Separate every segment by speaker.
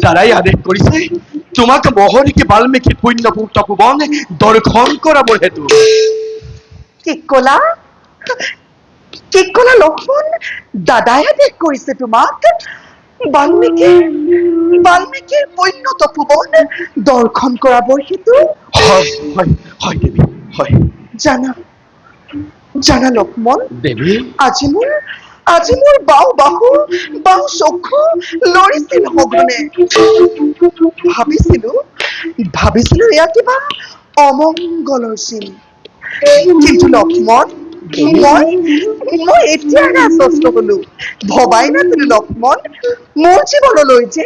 Speaker 1: তারাই আদেশ কৰিছে তোমাক মহৰ্ষি বাল্মীকি পুণ্য তপোবন দৰ্শন কৰাব হেতু।
Speaker 2: কি কলা? কি কলা লক্ষ্মণ? দাদাই আদেশ কৰিছে তোমাক বাল্মীকিৰ পুণ্য তপোবন দৰ্শন কৰাবৰ হেতু?
Speaker 1: হয় হয় হয় দেৱী, হয়।
Speaker 2: জানা লক্ষ্মণ,
Speaker 1: দেৱী,
Speaker 2: আজি মোৰ বাওঁ চকু লৰিছিল সঘনে। ভাবিছিলো এয়া কিবা অমংগলৰ চিন। কিন্তু লক্ষ্মণ, মই এতিয়াহে আশ্বস্ত হলো। ভবাই নাছিলো লক্ষ্মণ, মোৰ জীৱনলৈ যে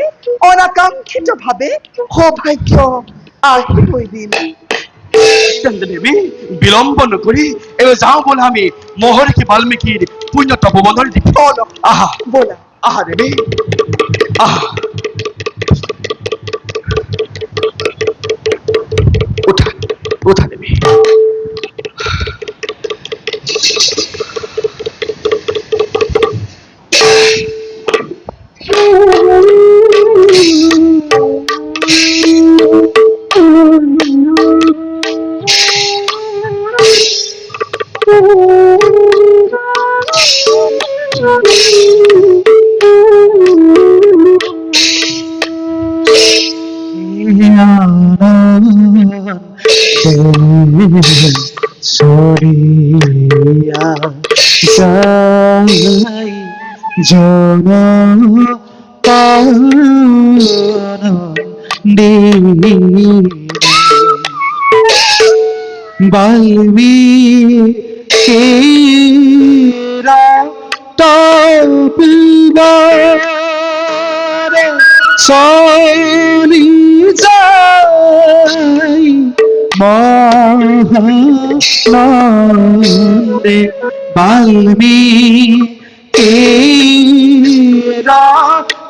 Speaker 2: অনাকাংক্ষিত ভাৱে সৌভাগ্য আহিবই দিন।
Speaker 1: দেৱী বিলম্ব নকৰি এওঁ যাওঁ ব'লা আমি মহৰ্ষি বাল্মীকিৰ পুণ্য তপোবনৰ দিশে। আহা
Speaker 2: ব'লা।
Speaker 1: আহা দেৱী, আহা। উঠা উঠা দেৱী।
Speaker 3: সরিয়া যাই জন বাল্মীকিরা তপিবারে চলি যাই মহানন্দে। বাল্মীকিরা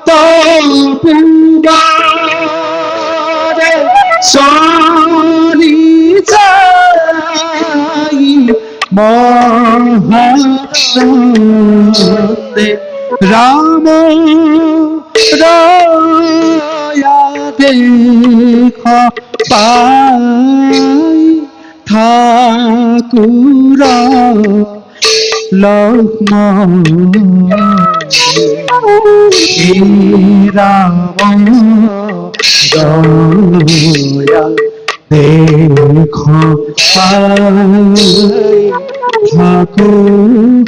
Speaker 3: তপিবারে চলি যাই মহানন্দে। রাম রায়া দেখ পাই ঠাকুর লক্ষ্মণ রাম দয়া দেখ পাই ঠাকুর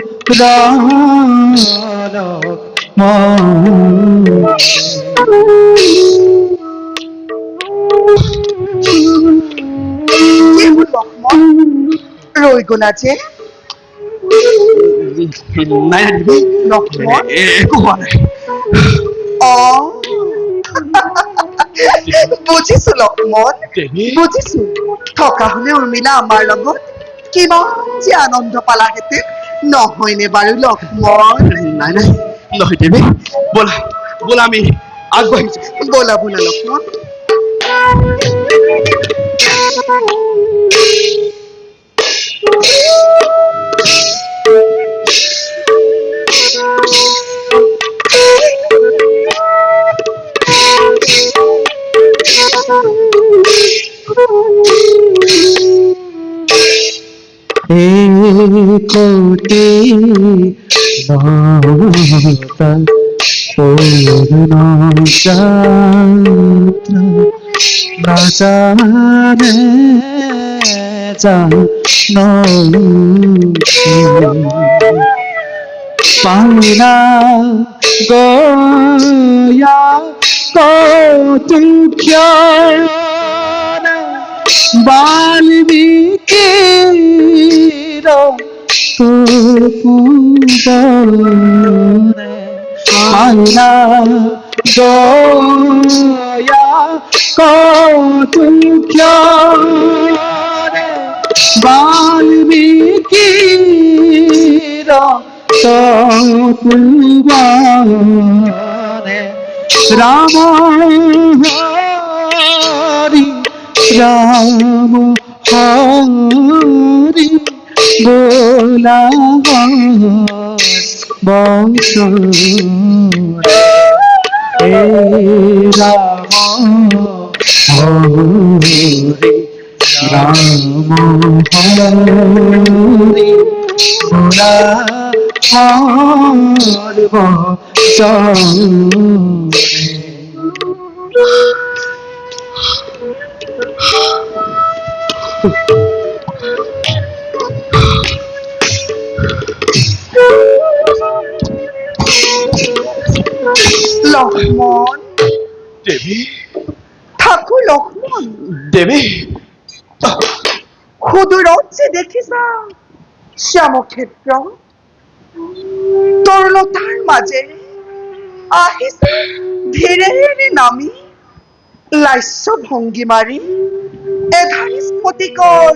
Speaker 3: লক্ষ্মণ।
Speaker 2: লক্ষ্মণ ৰৈ গলা যে?
Speaker 1: নাই দেৱী,
Speaker 2: লক্ষ্মণ
Speaker 1: একো হোৱা নাই।
Speaker 2: বুজিছো লক্ষ্মণ,
Speaker 1: দেৱী,
Speaker 2: বুজিছো। থকা হলে উৰ্মিলা আমাৰ লগত কিমান যে আনন্দ পালাহেঁতেন, নহয়নে বাৰু লক্ষ্মণ?
Speaker 1: নাই নাই নহয় দেৱী, ব'লা ব'লা আমি আগবাঢ়িছো।
Speaker 2: ব'লা ব'লা লক্ষ্মণ।
Speaker 3: কোটি নতা পূর্ণ যাত্রা না জানে পাইনা গয়া কৌতুক্যান বাল্মীকির তপোবনে। পাইনা গয়া কৌতুক্যান বাল্মীকির তপোবনে। রাম হরি রাম হরি बोला बंश রাম হরে রাম হরে মোরা সর্বচরে।
Speaker 2: লক্ষ্মণ,
Speaker 1: দেবী,
Speaker 2: ঠাকুর লক্ষ্মণ,
Speaker 1: দেবী,
Speaker 2: ক্ষুদুরঞ্চে দেখিছা শ্যামক্ষেত্র তরুণতার মাঝে আহিছে ধীরে নামি লাস্য ভঙ্গি মাৰি এধাৰি স্ফটিকৰ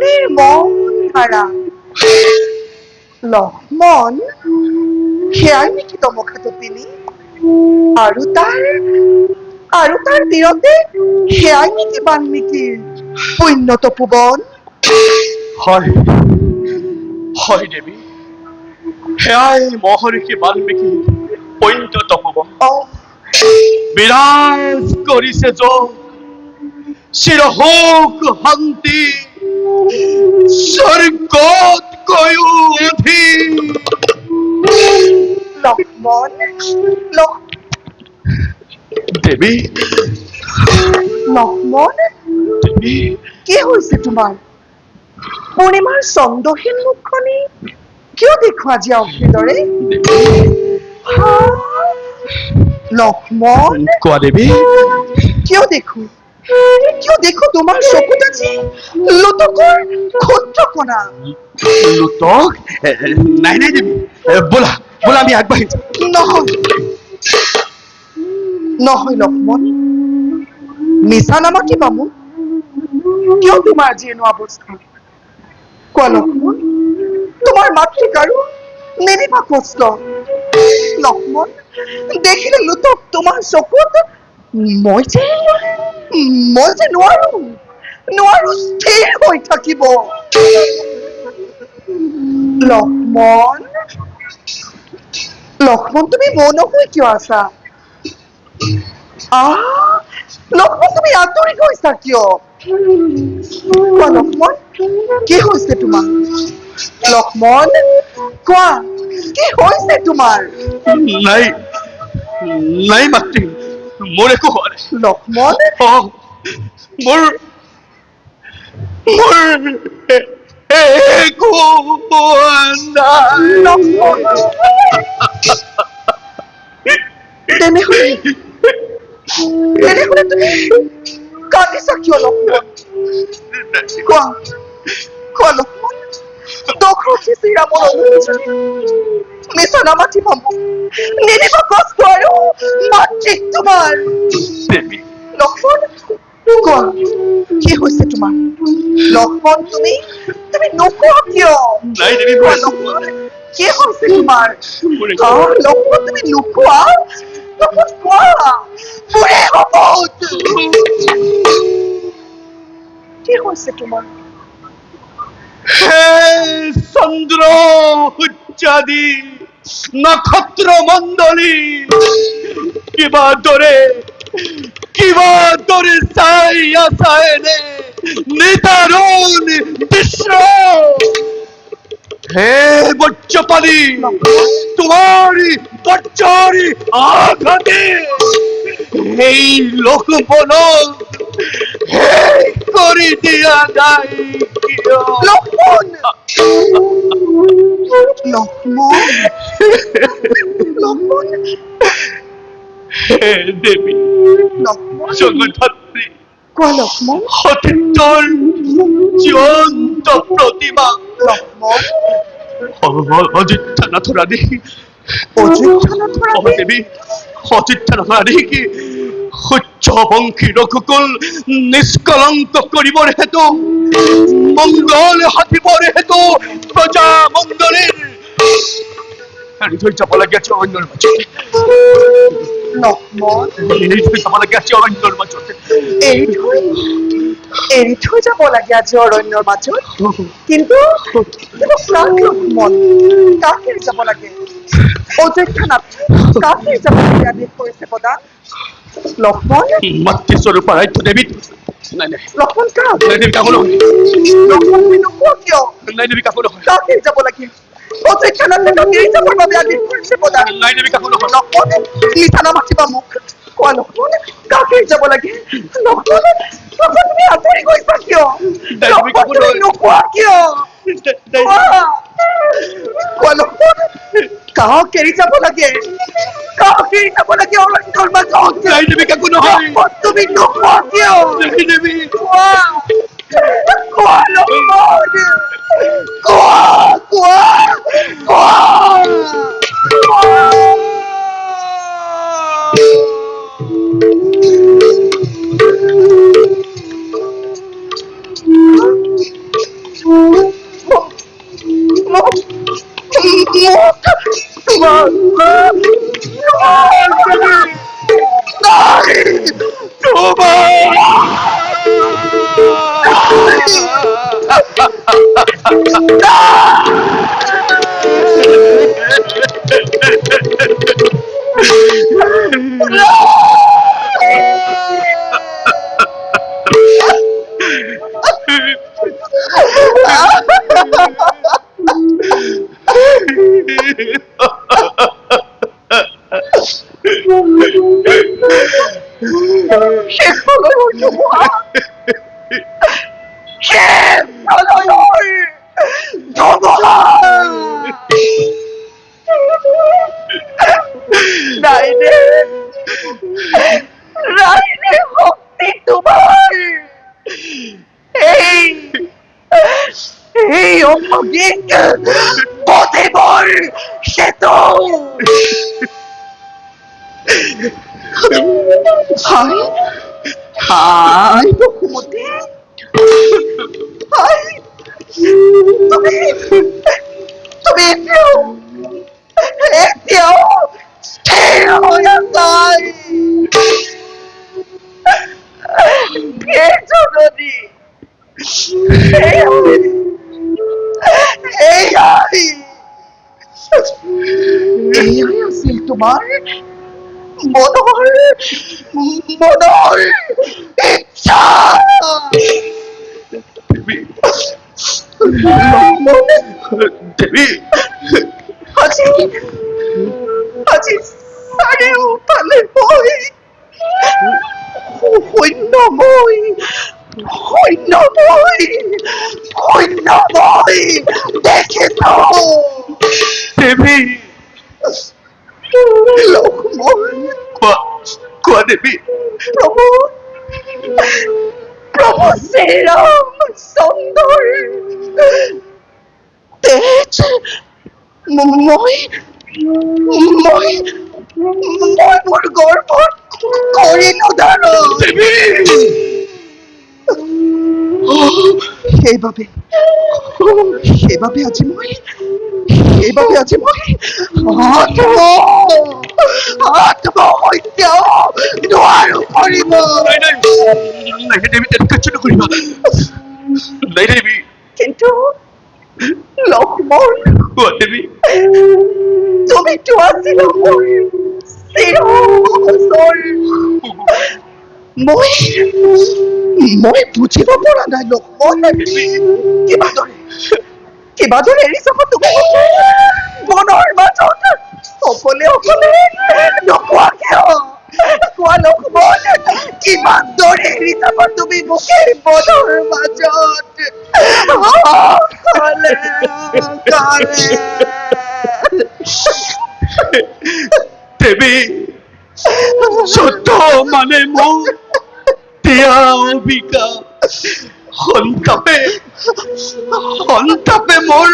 Speaker 2: নিৰ্মল ধাৰা। লক্ষ্মণ, সেয়াই নেকি তমখাতপিনী? আৰু তাৰ তীৰতে সেয়াই নেকি বাল্মীকিৰ পুণ্য তপোবন?
Speaker 1: হয় হয় দেবী, সেয়াই মহৰ্ষি বাল্মীকি পণ্য তপোবন। বিৰাজ কৰিছে য'ত চিৰসুখ শান্তি স্বৰ্গতকৈও অধিক।
Speaker 2: লক্ষ্মণ,
Speaker 1: দেবী,
Speaker 2: লক্ষ্মণ,
Speaker 1: দেবী,
Speaker 2: কি হৈছে তোমাৰ? পূৰ্ণিমাৰ চন্দ্ৰহীন মুখখনি কিয় দেখো আজি অগ্নিৰ দৰে? লক্ষ্মণ,
Speaker 1: কোৱা দেবী,
Speaker 2: কিয় দেখো তোমাৰ চকুত আজি লোটকৰ ক্ষুদ্ৰ কণা?
Speaker 1: লোটক? নাই নাই দেবী, ব'লা ব'লা আমি আগবাঢ়ি যাওঁ।
Speaker 2: নহয় লক্ষ্মণ, মিছা নামাতিবা মোক। কিয় তোমাৰ আজি এনে অৱস্থা? কোৱা লক্ষ্মণ, তোমাৰ মাতৃকাৰো নেদিবা কষ্ট? লক্ষ্মণ, দেখিলে লোটক তোমাৰ চকুত মই যে নোৱাৰো স্থিৰ হৈ থাকিব। লক্ষ্মণ, তুমি মৌন হৈ কিয় আছা? লক্ষ্মণ, তুমি আঁতৰি গৈছা কিয়? কোৱা লক্ষ্মণ, কি হৈছে তোমাৰ? লক্ষ্মণ, কোৱা, কি হৈছে তোমাৰ?
Speaker 1: নাই নাই মাতৃ, মোৰ একো হোৱা নাই।
Speaker 2: লক্ষ্মণ,
Speaker 1: মোৰ একো হোৱা নাই।
Speaker 2: লক্ষ্মণ, তেনেহলে তুমি কান্দিছা কিয় লক্ষ্মণ? কোৱা লক্ষ্মণ, দশৰথী শ্ৰীৰামৰ অনুপযোগী মিছা নামাতিবা মোক। নেদিবা কষ্ট আৰু মাতৃক তোমাৰ।
Speaker 1: দেবী,
Speaker 2: লক্ষ্মণ, কোৱা, কি হৈছে তোমাৰ? লক্ষ্মণ, তুমি নোকোৱা কিয়?
Speaker 1: নাই দেবী,
Speaker 2: কোৱা লক্ষ্মণ, কি হৈছে তোমাৰ? লক্ষ্মণ, তুমি নোকোৱা? লক্ষ্মণ, কোৱা, মোৰে শপত। কি হৈছে তোমাৰ?
Speaker 1: হে চন্দ্ৰ সূৰ্যাদি নক্ষত্ৰ মণ্ডলী, কিবা দৰে চাই আছা এনে নিদাৰুণ দৃশ্য। হে বজ্ৰপালি, তোমারি বজ্ৰী আঘাতে এই লোকবনক শেষ কৰি দিয়া নাই কিয়?
Speaker 2: লক্ষ্মণ,
Speaker 1: হে দেৱী
Speaker 2: লক্ষ্মণ,
Speaker 1: জগধাত্ৰী,
Speaker 2: কোৱা লক্ষ্মণ।
Speaker 1: সতীৰ্থৰ জীবন্ত প্ৰতিমা
Speaker 2: লক্ষ্মণ,
Speaker 1: অযোধ্যানাথ ৰাণী, দেৱী অযোধ্যানাথ ৰাণী কি সূৰ্যবংশী ৰঘুকুল নিষ্কলংক কৰিবৰ হেতু, মংগল সাধিবৰ হেতু প্ৰজা মণ্ডলীৰ এৰি থৈ যাব লাগে আছে অৰণ্যৰ মাজত।
Speaker 2: লক্ষ্মণ,
Speaker 1: এৰি থৈ যাব লাগে আছে অৰণ্যৰ মাজত।
Speaker 2: এৰি থৈ যাব লাগে আজি অৰণ্যৰ মাজত? কিন্তু কাক লক্ষ্মণ, কাক এৰি যাব লাগে? অযোধ্যা নাথ কাকে যাবলৈ আদেশ কৰিছে প্ৰধান? লক্ষ্মণ?
Speaker 1: মাতৃস্বৰূপা ৰাজ্য দেৱী। নাই নাই
Speaker 2: লক্ষ্মণ কাক?
Speaker 1: নাই দেৱী, কাকো নহয়।
Speaker 2: লক্ষ্মণ তুমি নোকোৱা কিয়?
Speaker 1: নাই দেৱী, কাকো নহয়।
Speaker 2: কাকে যাব লাগে? অযোধ্যা নাথে কাকে যাবৰ বাবে আদেশ কৰিছে প্ৰধান?
Speaker 1: নাই দেৱী, কাকো নহয়।
Speaker 2: লক্ষ্মণ মিছা নামাতিবা মোক। কোৱা লক্ষ্মণ কাকে যাব লাগে? লক্ষ্মণ লক্ষ্মণ তুমি আঁতৰি গৈছা কিয়? লক্ষ্মণ তুমি নোকোৱা কিয়? কোৱা লক্ষ্মণ কাক এৰি যাব লাগে? কাক এৰি যাব লাগে অৰণ্যৰ মাজত?
Speaker 1: নাই দেৱী, কাকো নহয়।
Speaker 2: লক্ষ্মণ তুমি নোকোৱা কিয়?
Speaker 1: নাই দেৱী,
Speaker 2: কোৱা কোৱা লক্ষ্মণ কোৱা কোৱা ভক্তি তোমাৰ এই অভাগিক পথিবৰ সেতু হাই হাই বসুমতী হাই তুমি তুমি এতিয়াও স্থিৰ হৈ আছাই হে জননী এয়াই আছিল তোমাৰ মনৰ ইচ্ছা
Speaker 1: দেৱী,
Speaker 2: আজি আজি চাৰিওফালে মই শূন্যময় দেখিছো
Speaker 1: দেৱী,
Speaker 2: লক্ষ্মণ
Speaker 1: কোৱা দেৱী।
Speaker 2: প্ৰভু প্ৰভু শ্ৰীৰামচন্দ্ৰৰ তেজ মই মোৰ গৰ্ভত কৰিলো ধাৰণ সেইবাবে আজি মই আত্মহত্যা নোৱাৰো কৰিব
Speaker 1: নাই দেৱী, তেনেকুৱা কিয় নকৰিবা? নাই দেৱী,
Speaker 2: কিন্তু লক্ষ্মণ
Speaker 1: কোৱা দেৱী।
Speaker 2: তুমিতো আছিলা মোৰ চিৰসহচৰ মই বুজিব পৰা নাই লক্ষ্মণ কিবাদৰে এৰি যাব তুমি বনৰ মাজত অকলে নোকোৱা কিয়? কোৱা লক্ষ্মণ কিমান দৰে এৰি যাব তুমি মোকে বনৰ মাজত
Speaker 1: দেৱী, যত মানে মোক দিয়া অবিকা সন্তাপে মোৰ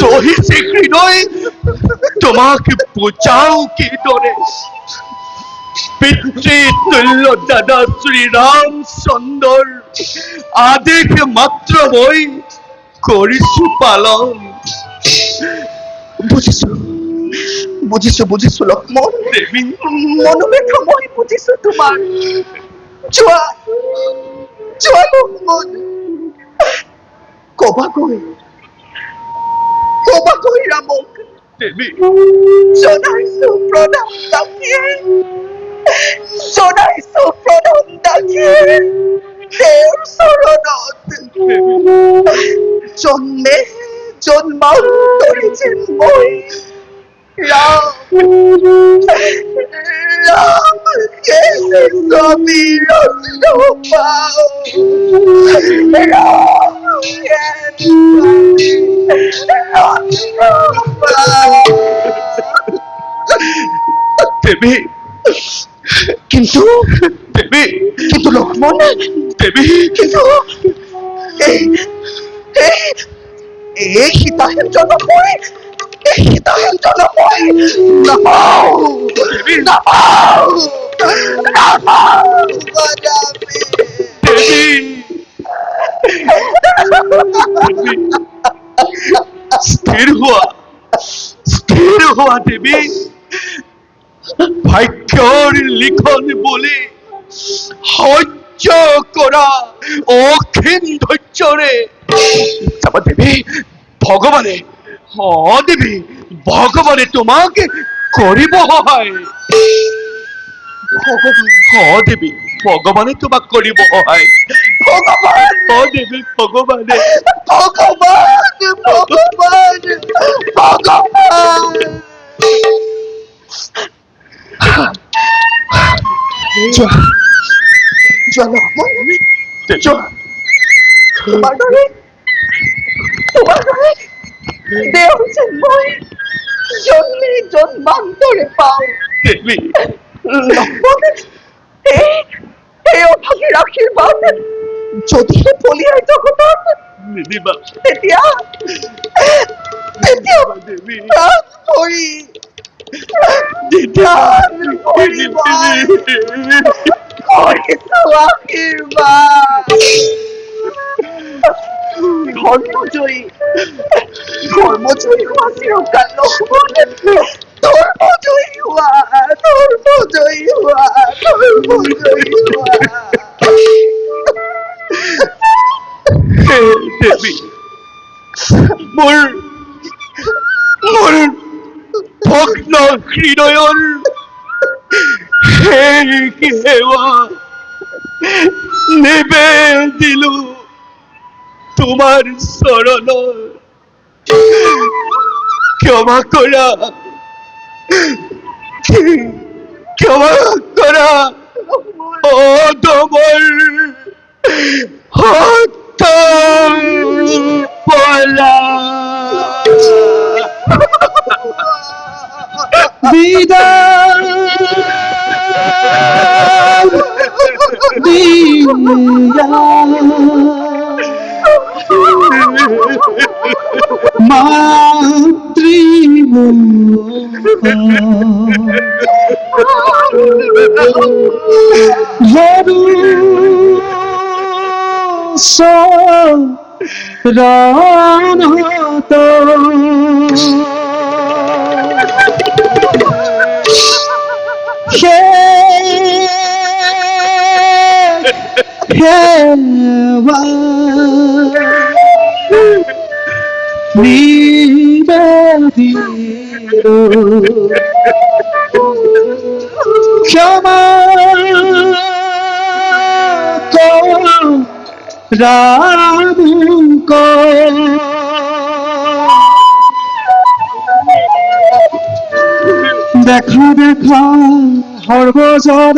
Speaker 1: জহিছে হৃদয় তোমাক বুজাও কিদৰে? পিতৃতুল্য দাদা শ্ৰীৰামচন্দ্ৰৰ আদেশ মাত্ৰ মই কৰিছো পালন।
Speaker 2: বুজিছো লক্ষ্মণ
Speaker 1: দেৱী,
Speaker 2: মনোবেথা মই বুজিছো তোমাৰ যোৱা লক্ষ্মণ কবাকৈ ৰামক
Speaker 1: দেবী
Speaker 2: জনাইছো প্ৰণাম তাকে জনাইছো প্ৰণাম তাকে তেওঁৰ চৰণত জন্মে জন্মান্তৰে যেন মই ৰাম ৰাম কেনে স্বামী ৰত্ন পাওঁ ৰাম কেনে স্বামী ৰত্ন পাওঁ
Speaker 1: দেবী
Speaker 2: কিন্তু
Speaker 1: দেবী
Speaker 2: কিন্তু লক্ষ্মণ
Speaker 1: দেবী
Speaker 2: কিন্তু এই এই এই সীতাহেন মই এই সীতাহেন মই নাপাওঁ নাপাওঁ নাপাওঁ
Speaker 1: দেবী স্থিৰ হোৱা দেবী ভাগ্যৰ লিখন বুলি সহ্য কৰা অক্ষীণ ধৈৰ্যৰে চাবা দেবী ভগৱানে দেবী ভগৱানে তোমাক কৰিব সহায় দেবী ভগৱানে তোমাক কৰিব সহায়
Speaker 2: ভগৱান
Speaker 1: দেবী ভগৱানে
Speaker 2: ভগৱান ভগৱান ভগৱান যোৱা লক্ষ্মণ যোৱা তোমাৰ দৰে দেও যেন মই জন্মে জন্মান্তৰে পাওঁ
Speaker 1: দেবী
Speaker 2: লক্ষ্মণ এই অভাগীৰ আশীৰ্বাদ যদিহে ফলিয়াই জগতত
Speaker 1: নিদিবা
Speaker 2: তেতিয়া
Speaker 1: দেবী
Speaker 2: প্ৰাণ ভৰি প্ৰাণ ভৰি মই কৰিছো আশীৰ্বাদ ধৰ্মজয়ী হোৱা চিৰকাল লক্ষ্মণ ধৰ্মজয়ী হোৱা ধৰ্মজয়ী হোৱা ধৰ্মজয়ী হোৱা
Speaker 1: দেবী মোৰ ভগ্ন হৃদয়ৰ সেৱা নিবেদিলো তোমাৰ চৰণত ক্ষমা কৰা অদমৰ হত পলা ক্ষমা রামক দেখা দেখা সর্বজর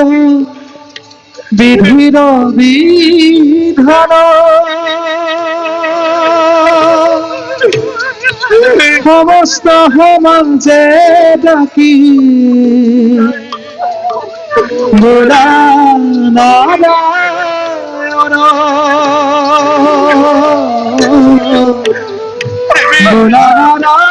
Speaker 1: বিধির বিধান সমস্ত সমাজে ডাকি বোলা নারায়ণ বোলা